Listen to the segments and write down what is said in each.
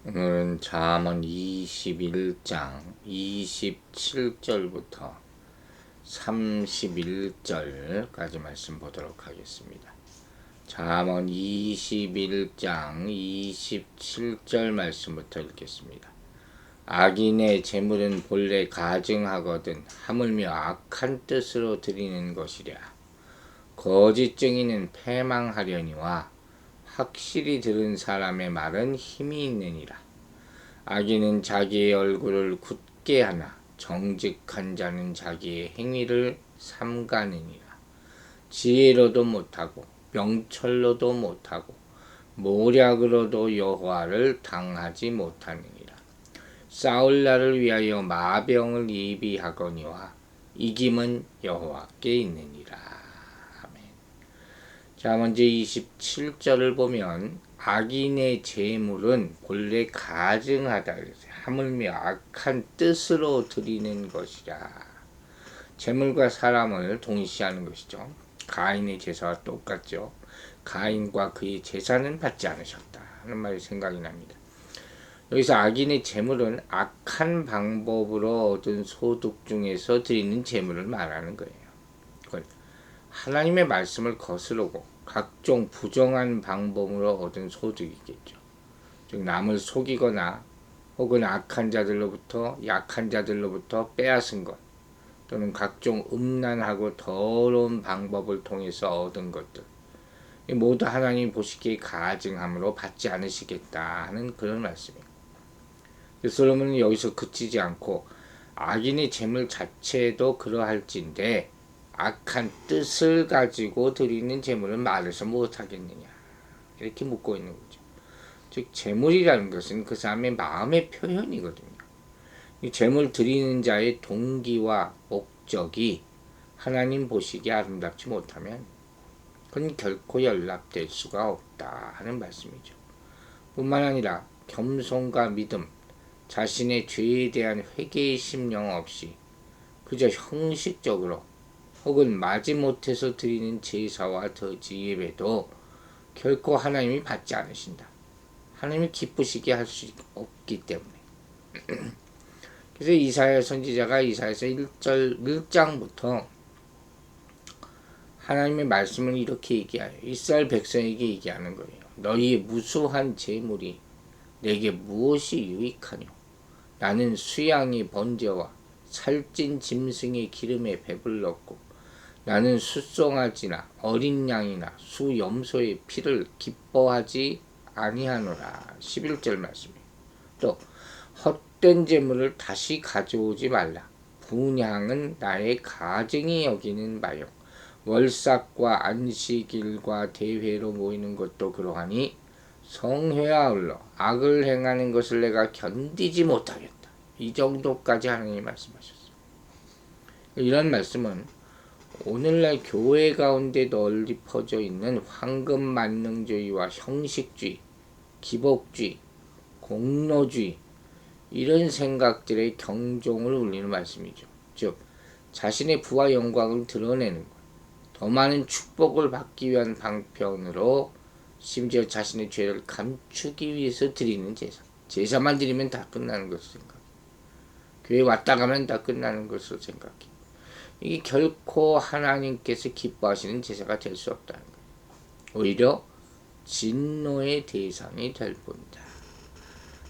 오늘은 잠언 21장 27절부터 31절까지 말씀 보도록 하겠습니다. 잠언 21장 27절 말씀부터 읽겠습니다. 악인의 재물은 본래 가증하거든 하물며 악한 뜻으로 드리는 것이랴. 거짓 증인은 패망하려니와 확실히 들은 사람의 말은 힘이 있느니라. 악인은 자기의 얼굴을 굳게 하나 정직한 자는 자기의 행위를 삼가느니라. 지혜로도 못하고 명철로도 못하고 모략으로도 여호와를 당하지 못하느니라. 싸울 날을 위하여 마병을 예비하거니와 이김은 여호와께 있느니라. 자, 먼저 27절을 보면 악인의 재물은 본래 가증하다 그랬어요. 하물며 악한 뜻으로 드리는 것이라. 재물과 사람을 동시하는 것이죠. 가인의 제사와 똑같죠. 가인과 그의 제사는 받지 않으셨다 하는 말이 생각이 납니다. 여기서 악인의 재물은 악한 방법으로 얻은 소득 중에서 드리는 재물을 말하는 거예요. 그건 하나님의 말씀을 거스르고 각종 부정한 방법으로 얻은 소득이겠죠. 즉 남을 속이거나 혹은 악한 자들로부터 약한 자들로부터 빼앗은 것 또는 각종 음란하고 더러운 방법을 통해서 얻은 것들 모두 하나님 보시기에 가증함으로 받지 않으시겠다 하는 그런 말씀이에요. 솔로몬은 여기서 그치지 않고 악인의 재물 자체도 그러할진데 악한 뜻을 가지고 드리는 재물은 말해서 못하겠느냐 이렇게 묻고 있는 거죠. 즉 재물이라는 것은 그 사람의 마음의 표현이거든요. 이 재물 드리는 자의 동기와 목적이 하나님 보시기에 아름답지 못하면 그건 결코 연락될 수가 없다 하는 말씀이죠. 뿐만 아니라 겸손과 믿음, 자신의 죄에 대한 회개의 심령 없이 그저 형식적으로 혹은 마지못해서 드리는 제사와 더지 예배도 결코 하나님이 받지 않으신다. 하나님이 기쁘시게 할 수 없기 때문에. 그래서 이사야 선지자가 이사야서 1장부터 하나님의 말씀을 이렇게 얘기해요. 이스라엘 백성에게 얘기하는 거예요. 너희의 무수한 재물이 내게 무엇이 유익하뇨? 나는 수양의 번제와 살찐 짐승의 기름에 배불렀고 나는 숫송아지나 어린 양이나 수염소의 피를 기뻐하지 아니하노라. 11절 말씀이에요. 또 헛된 재물을 다시 가져오지 말라. 분향은 나의 가증이 여기는 바요. 월삭과 안식일과 대회로 모이는 것도 그러하니 성회와 흘러 악을 행하는 것을 내가 견디지 못하겠다. 이 정도까지 하나님이 말씀하셨어요. 이런 말씀은 오늘날 교회 가운데 널리 퍼져 있는 황금만능주의와 형식주의, 기복주의, 공로주의 이런 생각들의 경종을 울리는 말씀이죠. 즉 자신의 부와 영광을 드러내는 것, 더 많은 축복을 받기 위한 방편으로 심지어 자신의 죄를 감추기 위해서 드리는 제사. 제사만 드리면 다 끝나는 것으로 생각해. 교회 왔다 가면 다 끝나는 것으로 생각해. 이게 결코 하나님께서 기뻐하시는 제사가 될 수 없다는 거예요. 오히려 진노의 대상이 될 뿐이다.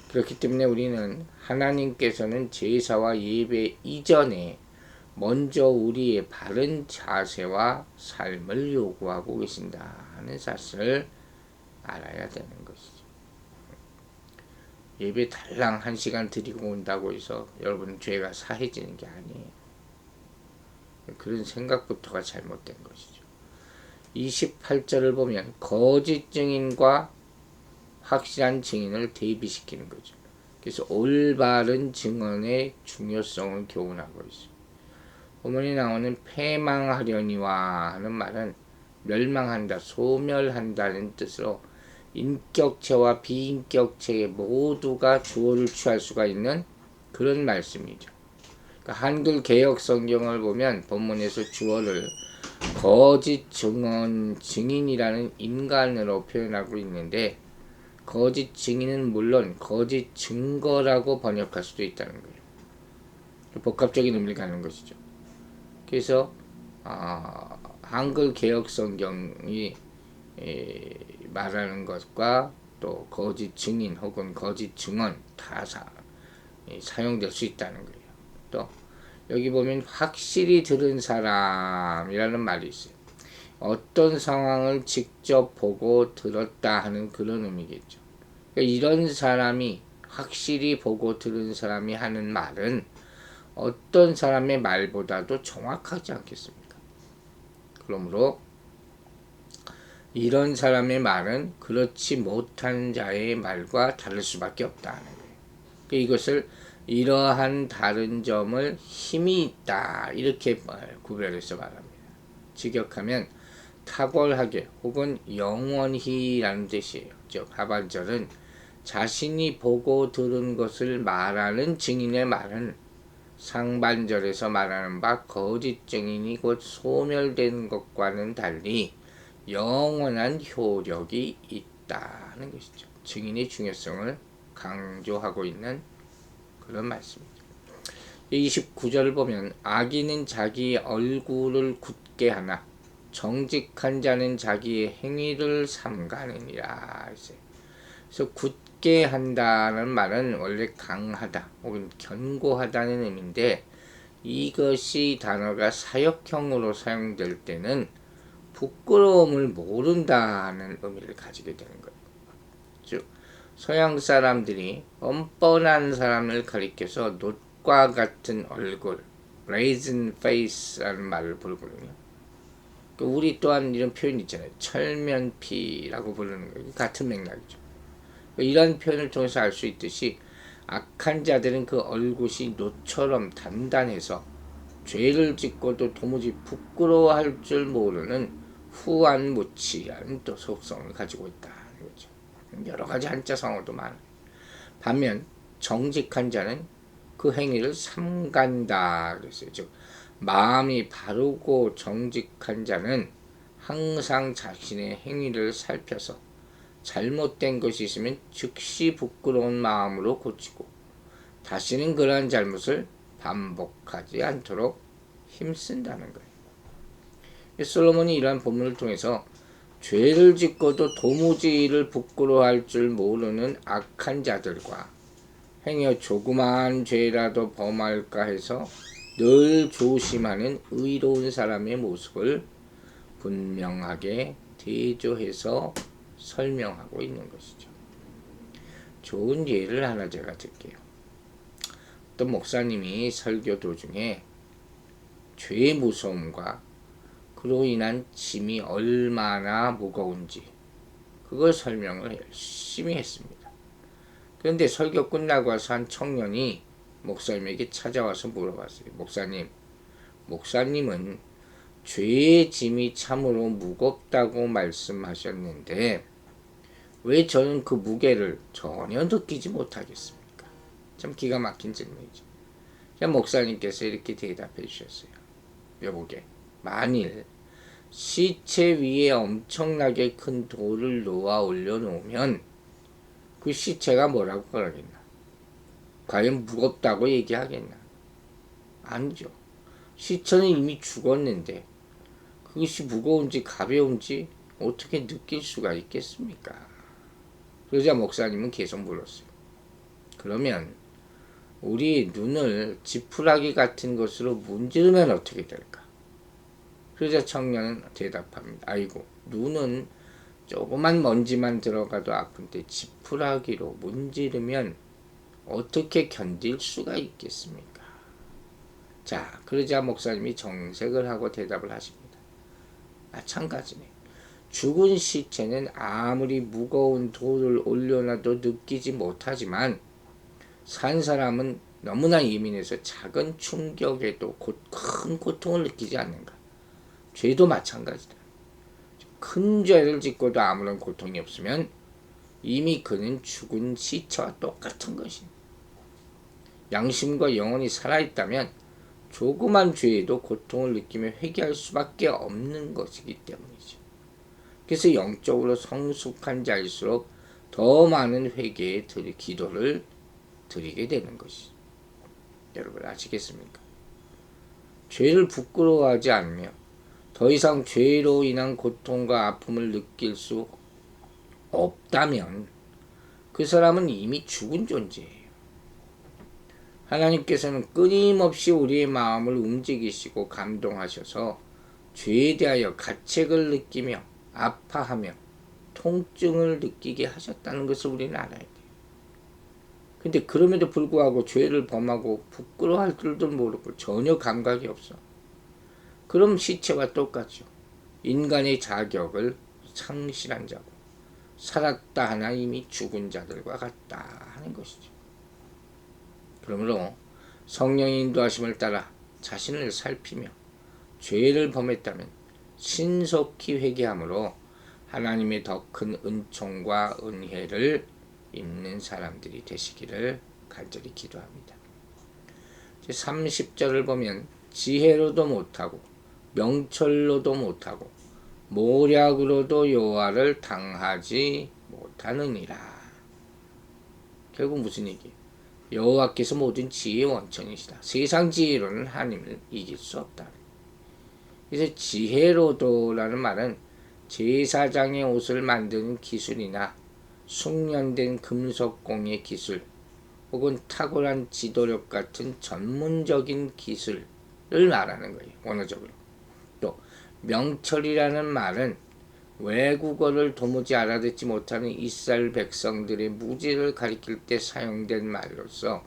그렇기 때문에 우리는 하나님께서는 제사와 예배 이전에 먼저 우리의 바른 자세와 삶을 요구하고 계신다 하는 사실을 알아야 되는 것이죠. 예배 달랑 1시간 드리고 온다고 해서 여러분 죄가 사해지는 게 아니에요. 그런 생각부터가 잘못된 것이죠. 28절을 보면 거짓 증인과 확실한 증인을 대비시키는 거죠. 그래서 올바른 증언의 중요성을 교훈하고 있어요. 본문에 나오는 패망하려니와 하는 말은 멸망한다, 소멸한다는 뜻으로 인격체와 비인격체 모두가 주어를 취할 수가 있는 그런 말씀이죠. 한글 개역 성경을 보면 본문에서 주어를 거짓 증언 증인이라는 인간으로 표현하고 있는데 거짓 증인은 물론 거짓 증거라고 번역할 수도 있다는 거예요. 복합적인 의미를 갖는 것이죠. 그래서 한글 개역 성경이 말하는 것과 또 거짓 증인 혹은 거짓 증언 다 사용될 수 있다는 거예요. 또 여기 보면 확실히 들은 사람이라는 말이 있어요. 어떤 상황을 직접 보고 들었다 하는 그런 의미겠죠. 그러니까 이런 사람이 확실히 보고 들은 사람이 하는 말은 어떤 사람의 말보다도 정확하지 않겠습니까? 그러므로 이런 사람의 말은 그렇지 못한 자의 말과 다를 수밖에 없다는 거예요. 그러니까 이것을 이러한 다른 점을 힘이 있다 이렇게 구별해서 말합니다. 직역하면 탁월하게 혹은 영원히라는 뜻이에요. 즉 하반절은 자신이 보고 들은 것을 말하는 증인의 말은 상반절에서 말하는 바 거짓 증인이 곧 소멸된 것과는 달리 영원한 효력이 있다는 것이죠. 증인의 중요성을 강조하고 있는 그런 말씀이죠. 29절을 보면 악인은 자기 얼굴을 굳게 하나 정직한 자는 자기의 행위를 삼가느니라. 그래서 굳게 한다는 말은 원래 강하다 혹은 견고하다는 의미인데 이것이 단어가 사역형으로 사용될 때는 부끄러움을 모른다는 의미를 가지게 되는 거예요. 즉 서양 사람들이 뻔뻔한 사람을 가리켜서 놋과 같은 얼굴, brazen face라는 말을 부르거든요. 우리 또한 이런 표현 있잖아요. 철면피라고 부르는 거 같은 맥락이죠. 이런 표현을 통해서 알 수 있듯이 악한 자들은 그 얼굴이 놋처럼 단단해서 죄를 짓고도 도무지 부끄러워할 줄 모르는 후안무치한 또 속성을 가지고 있다는 거죠. 여러 가지 한자 성어도 많아요. 반면 정직한 자는 그 행위를 삼간다 그랬어요. 즉 마음이 바르고 정직한 자는 항상 자신의 행위를 살펴서 잘못된 것이 있으면 즉시 부끄러운 마음으로 고치고 다시는 그러한 잘못을 반복하지 않도록 힘쓴다는 거예요. 솔로몬이 이러한 본문을 통해서 죄를 짓고도 도무지 이를 부끄러워할 줄 모르는 악한 자들과 행여 조그마한 죄라도 범할까 해서 늘 조심하는 의로운 사람의 모습을 분명하게 대조해서 설명하고 있는 것이죠. 좋은 예를 하나 제가 들게요. 어떤 목사님이 설교 도중에 죄의 무서움과 그로 인한 짐이 얼마나 무거운지 그걸 설명을 열심히 했습니다. 그런데 설교 끝나고 와서 한 청년이 목사님에게 찾아와서 물어봤어요. 목사님은 죄의 짐이 참으로 무겁다고 말씀하셨는데 왜 저는 그 무게를 전혀 느끼지 못하겠습니까? 참 기가 막힌 질문이죠. 목사님께서 이렇게 대답해 주셨어요. 여보게, 만일 시체 위에 엄청나게 큰 돌을 놓아 올려놓으면 그 시체가 뭐라고 그러겠나? 과연 무겁다고 얘기하겠나? 아니죠. 시체는 이미 죽었는데 그것이 무거운지 가벼운지 어떻게 느낄 수가 있겠습니까? 그러자 목사님은 계속 물었어요. 그러면 우리 눈을 지푸라기 같은 것으로 문지르면 어떻게 될까? 그러자 청년은 대답합니다. 아이고, 눈은 조그만 먼지만 들어가도 아픈데 지푸라기로 문지르면 어떻게 견딜 수가 있겠습니까? 자, 그러자 목사님이 정색을 하고 대답을 하십니다. 마찬가지네. 죽은 시체는 아무리 무거운 돌을 올려놔도 느끼지 못하지만 산 사람은 너무나 예민해서 작은 충격에도 큰 고통을 느끼지 않는가. 죄도 마찬가지다. 큰 죄를 짓고도 아무런 고통이 없으면 이미 그는 죽은 시체와 똑같은 것입니다. 양심과 영혼이 살아있다면 조그만 죄에도 고통을 느끼며 회개할 수밖에 없는 것이기 때문이죠. 그래서 영적으로 성숙한 자일수록 더 많은 회개의 기도를 드리게 되는 것이죠. 여러분 아시겠습니까? 죄를 부끄러워하지 않으며 더 이상 죄로 인한 고통과 아픔을 느낄 수 없다면 그 사람은 이미 죽은 존재예요. 하나님께서는 끊임없이 우리의 마음을 움직이시고 감동하셔서 죄에 대하여 가책을 느끼며 아파하며 통증을 느끼게 하셨다는 것을 우리는 알아야 돼요. 근데 그럼에도 불구하고 죄를 범하고 부끄러워할 줄도 모르고 전혀 감각이 없어. 그럼 시체와 똑같죠. 인간의 자격을 상실한 자고 살았다 하나 이미 죽은 자들과 같다 하는 것이죠. 그러므로 성령의 인도하심을 따라 자신을 살피며 죄를 범했다면 신속히 회개함으로 하나님의 더 큰 은총과 은혜를 입는 사람들이 되시기를 간절히 기도합니다. 30절을 보면 지혜로도 못하고 명철로도 못하고 모략으로도 여호와를 당하지 못하느니라. 결국 무슨 얘기예요? 여호와께서 모든 지혜의 원천이시다. 세상 지혜로는 하나님을 이길 수 없다. 그래서 지혜로도라는 말은 제사장의 옷을 만드는 기술이나 숙련된 금속공예 기술 혹은 탁월한 지도력 같은 전문적인 기술을 말하는 거예요. 원어적으로. 또 명철이라는 말은 외국어를 도무지 알아듣지 못하는 이스라엘 백성들의 무지를 가리킬 때 사용된 말로서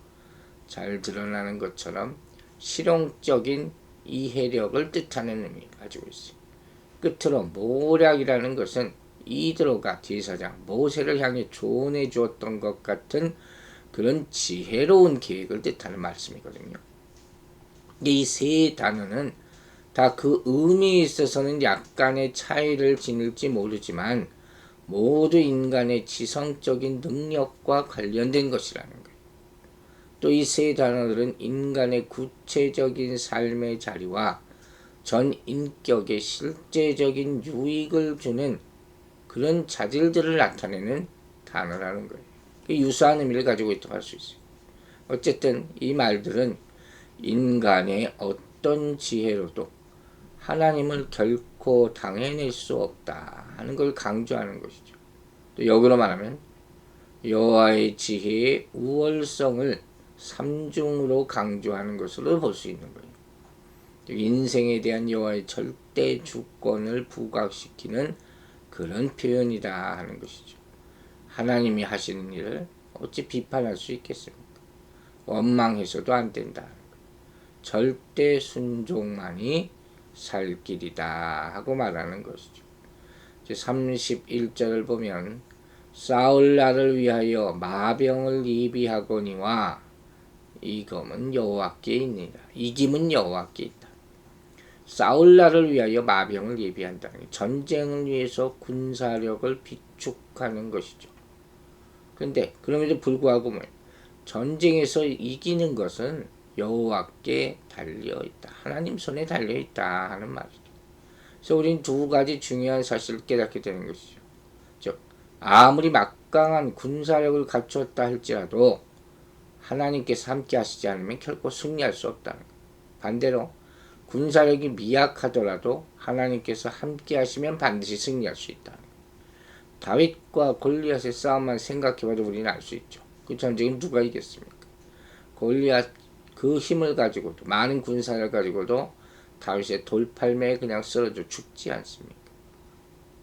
잘 드러나는 것처럼 실용적인 이해력을 뜻하는 의미를 가지고 있어요. 끝으로 모략이라는 것은 이드로가 제사장 모세를 향해 조언해 주었던 것 같은 그런 지혜로운 계획을 뜻하는 말씀이거든요. 이 세 단어는 다 그 의미에 있어서는 약간의 차이를 지닐지 모르지만 모두 인간의 지성적인 능력과 관련된 것이라는 거예요. 또 이 세 단어들은 인간의 구체적인 삶의 자리와 전 인격의 실제적인 유익을 주는 그런 자질들을 나타내는 단어라는 거예요. 유사한 의미를 가지고 있다고 할 수 있어요. 어쨌든 이 말들은 인간의 어떤 지혜로도 하나님을 결코 당해낼 수 없다 하는 걸 강조하는 것이죠. 또 역으로 말하면 여호와의 지혜의 우월성을 삼중으로 강조하는 것으로 볼 수 있는 거예요. 인생에 대한 여호와의 절대 주권을 부각시키는 그런 표현이다 하는 것이죠. 하나님이 하시는 일을 어찌 비판할 수 있겠습니까? 원망해서도 안 된다. 절대 순종만이 살 길이다 하고 말하는 것이죠. 31절을 보면 싸울 날을 위하여 마병을 예비하거니와 이검은 여호와께 있느니라. 이김은 여호와께 있다. 싸울 날을 위하여 마병을 예비한다는 게 전쟁을 위해서 군사력을 비축하는 것이죠. 근데 그럼에도 불구하고 전쟁에서 이기는 것은 여호와께 달려있다. 하나님 손에 달려있다 하는 말이죠. 그래서 우리는 두 가지 중요한 사실을 깨닫게 되는 것이죠. 즉 아무리 막강한 군사력을 갖추었다 할지라도 하나님께서 함께 하시지 않으면 결코 승리할 수 없다는 거예요. 반대로 군사력이 미약하더라도 하나님께서 함께 하시면 반드시 승리할 수 있다. 다윗과 골리앗의 싸움만 생각해봐도 우리는 알 수 있죠. 그 전쟁은 누가 이겼습니까? 골리앗 그 힘을 가지고도 많은 군사를 가지고도 다윗의 돌팔매에 그냥 쓰러져 죽지 않습니까?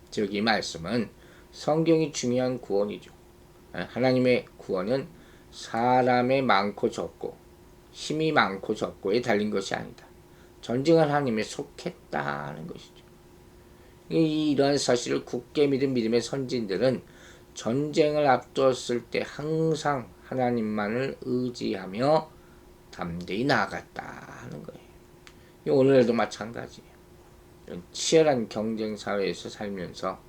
즉 이 말씀은 성경이 중요한 구원이죠. 하나님의 구원은 사람의 많고 적고 힘이 많고 적고에 달린 것이 아니다. 전쟁은 하나님에 속했다는 것이죠. 이러한 사실을 굳게 믿은 믿음의 선진들은 전쟁을 앞두었을 때 항상 하나님만을 의지하며 담대히 나아갔다 하는 거예요. 오늘도 마찬가지예요. 치열한 경쟁 사회에서 살면서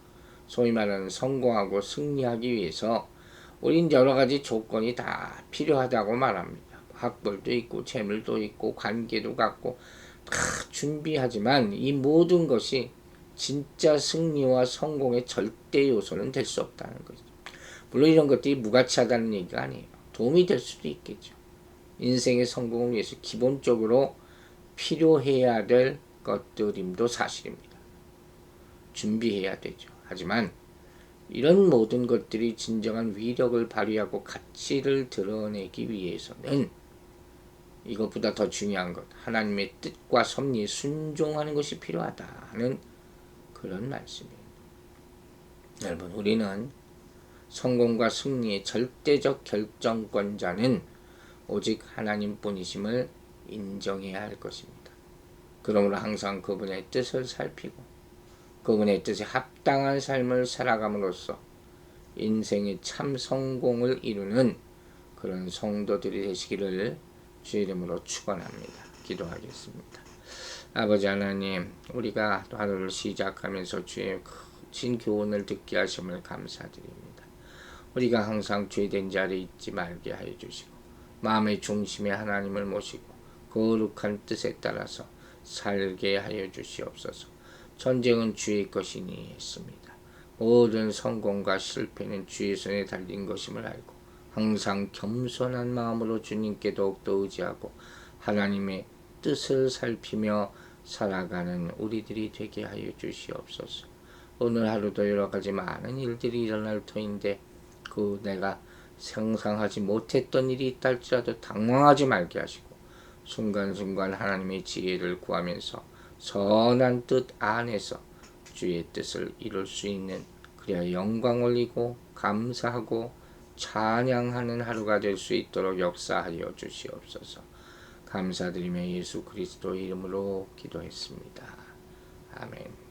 소위 말하는 성공하고 승리하기 위해서 우린 여러 가지 조건이 다 필요하다고 말합니다. 학벌도 있고 재물도 있고 관계도 갖고 다 준비하지만 이 모든 것이 진짜 승리와 성공의 절대 요소는 될 수 없다는 거죠. 물론 이런 것들이 무가치하다는 얘기가 아니에요. 도움이 될 수도 있겠죠. 인생의 성공을 위해서 기본적으로 필요해야 될 것들임도 사실입니다. 준비해야 되죠. 하지만 이런 모든 것들이 진정한 위력을 발휘하고 가치를 드러내기 위해서는 이것보다 더 중요한 것, 하나님의 뜻과 섭리에 순종하는 것이 필요하다 하는 그런 말씀이에요. 여러분, 우리는 성공과 승리의 절대적 결정권자는 오직 하나님뿐이심을 인정해야 할 것입니다. 그러므로 항상 그분의 뜻을 살피고 그분의 뜻에 합당한 삶을 살아감으로써 인생의 참 성공을 이루는 그런 성도들이 되시기를 주의 이름으로 축원합니다. 기도하겠습니다. 아버지 하나님, 우리가 또 하루를 시작하면서 주의 진 교훈을 듣게 하심을 감사드립니다. 우리가 항상 죄된 자리에 있지 말게 하여 주시고 마음의 중심에 하나님을 모시고 거룩한 뜻에 따라서 살게 하여 주시옵소서. 전쟁은 주의 것이니 했습니다. 모든 성공과 실패는 주의 손에 달린 것임을 알고 항상 겸손한 마음으로 주님께 더욱더 의지하고 하나님의 뜻을 살피며 살아가는 우리들이 되게 하여 주시옵소서. 오늘 하루도 여러가지 많은 일들이 일어날 터인데 그 내가 상상하지 못했던 일이 있다 할지라도 당황하지 말게 하시고 순간순간 하나님의 지혜를 구하면서 선한 뜻 안에서 주의 뜻을 이룰 수 있는, 그래야 영광 올리고 감사하고 찬양하는 하루가 될 수 있도록 역사하여 주시옵소서. 감사드리며 예수 그리스도 이름으로 기도했습니다. 아멘.